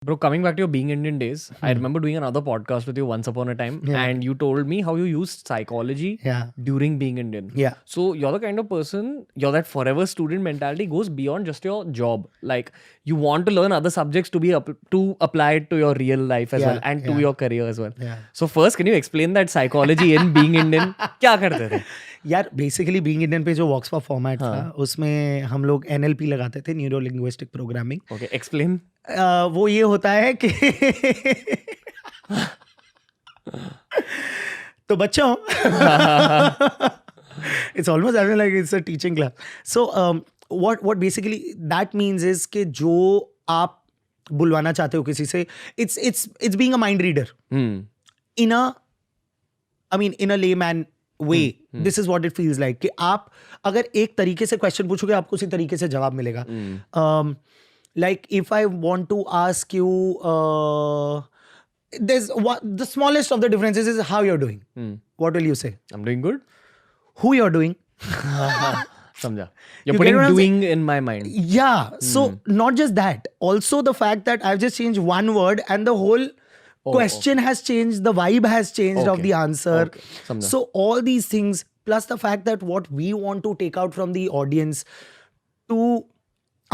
Bro, coming back to your being Indian days, I remember doing another podcast with you once upon a time, Yeah. and you told me how you used psychology Yeah. during being Indian. Yeah. So you're the kind of person, you're that forever student mentality goes beyond just your job. Like you want to learn other subjects to be to apply it to your real life as Yeah, well and to yeah. your career as well. Yeah. So first, can you explain that psychology in being Indian? क्या करते थे? यार basically being Indian पे जो वॉक्सपॉप format था उसमें हम लोग एनएलपी लगाते थे, neuro linguistic programming. Okay, explain. वो ये होता है कि तो बच्चों it's almost like it's a teaching class. So what basically that means is कि जो आप बुलवाना चाहते हो किसी से, it's being a mind reader in a in a layman way. This is what it feels like कि आप अगर एक तरीके से क्वेश्चन पूछोगे आपको उसी तरीके से जवाब मिलेगा. Like if I want to ask you, the smallest of the differences is how you're doing. What will you say? I'm doing good. Who you're doing? Samjha. You You're get putting what I'm doing in my mind. Yeah. So not just that, also the fact that I've just changed one word and the whole question has changed, the vibe has changed of Okay. the answer. Okay. Samjha. So all these things, plus the fact that what we want to take out from the audience to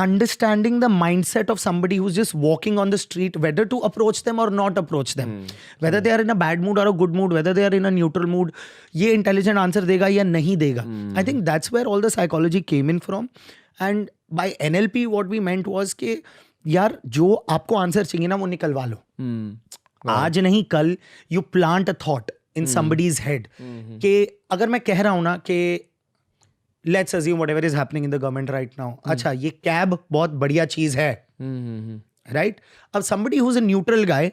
understanding the mindset of somebody who's just walking on the street, whether to approach them or not approach them, whether they are in a bad mood or a good mood, whether they are in a neutral mood, ये intelligent answer देगा या नहीं देगा. I think that's where all the psychology came in from. And by NLP what we meant was कि यार जो आपको answer चाहिए ना वो निकलवा लो. आज नहीं कल you plant a thought in somebody's head कि अगर मैं कह रहा हूँ ना कि let's assume whatever is happening in the government right now, अच्छा ये कैब बहुत बढ़िया चीज है, right? अब somebody who's a neutral guy,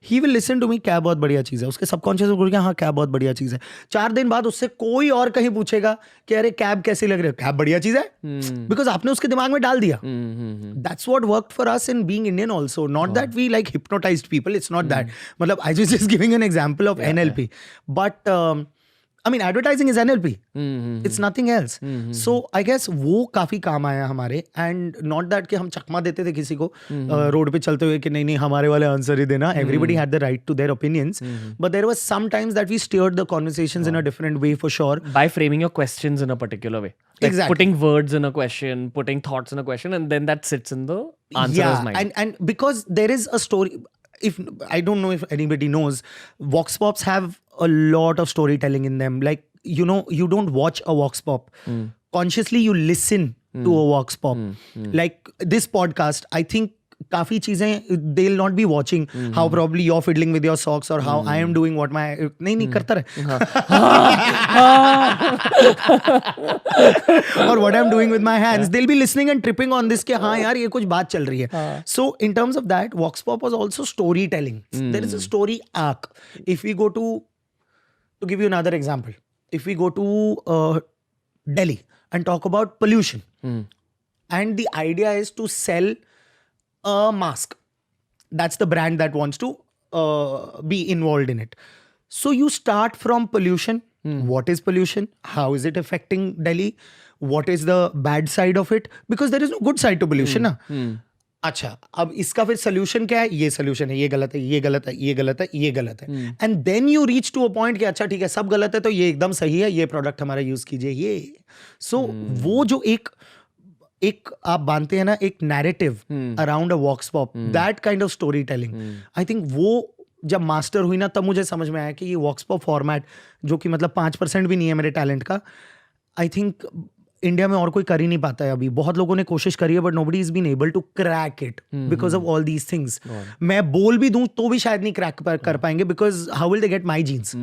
he will listen to me, cab बहुत बढ़िया चीज है, उसके सबकॉन्शियस में बोलेगा हाँ कैब बहुत बढ़िया चीज है. 4 दिन बाद उससे कोई और कहीं पूछेगा कि अरे कैब कैसी लग रही है, कैब बढ़िया चीज है, बिकॉज आपने उसके दिमाग में डाल दिया. That's what worked for us in being Indian also. Not that we like hypnotized people, it's not that. मतलब I was just giving an example of NLP. But advertising is NLP. It's nothing else. So I guess वो काफी काम आया हमारे. And not that कि हम चकमा देते थे किसी को रोड पे चलते हुए कि नहीं हमारे वाले आंसर ही देना. Everybody had the right to their opinions. But there was sometimes that we steered the conversations in a different way for sure. By framing your questions in a particular way. Like Exactly. putting words in a question, putting thoughts in a question, and then that sits in the answerer's mind. And because there is a story, if I don't know if anybody knows, Vox Pops have a lot of storytelling in them. Like, you know, you don't watch a Vox Pop. Consciously you listen to a Vox Pop. Like this podcast, I think काफी चीजें they'll not be watching how probably you're fiddling with your socks or how I am doing what my नहीं करता रहे or what I'm doing with my hands. They'll be listening and tripping on this कि हाँ यार ये कुछ बात चल रही है. So in terms of that, Vox Pop was also storytelling. There is a story arc. If we go to give you another example, if we go to Delhi and talk about pollution, and the idea is to sell a mask. That's the brand that wants to be involved in it. So you start from pollution. What is pollution? How is it affecting Delhi? What is the bad side of it? Because there is no good side to pollution ना. अच्छा अब इसका फिर solution क्या है? ये solution है, ये गलत है, ये गलत है, ये गलत है, ये गलत है. And then you reach to a point कि अच्छा ठीक है सब गलत है तो ये एकदम सही है, ये प्रोडक्ट हमारा यूज कीजिए ये. सो वो जो एक आप बांधते हैं ना एक narrative around a vox pop, that kind of story telling, I think वो जब मास्टर हुई ना तब मुझे समझ में आया कि ये वॉक्स पॉप फॉर्मेट जो कि मतलब 5% भी नहीं है मेरे टैलेंट का, आई थिंक इंडिया में और कोई कर ही नहीं पाता है अभी. बहुत लोगों ने कोशिश करी है but nobody is been able to crack it because of all these things. मैं बोल भी दूं तो भी शायद नहीं क्रैक कर पाएंगे because how will they get my jeans.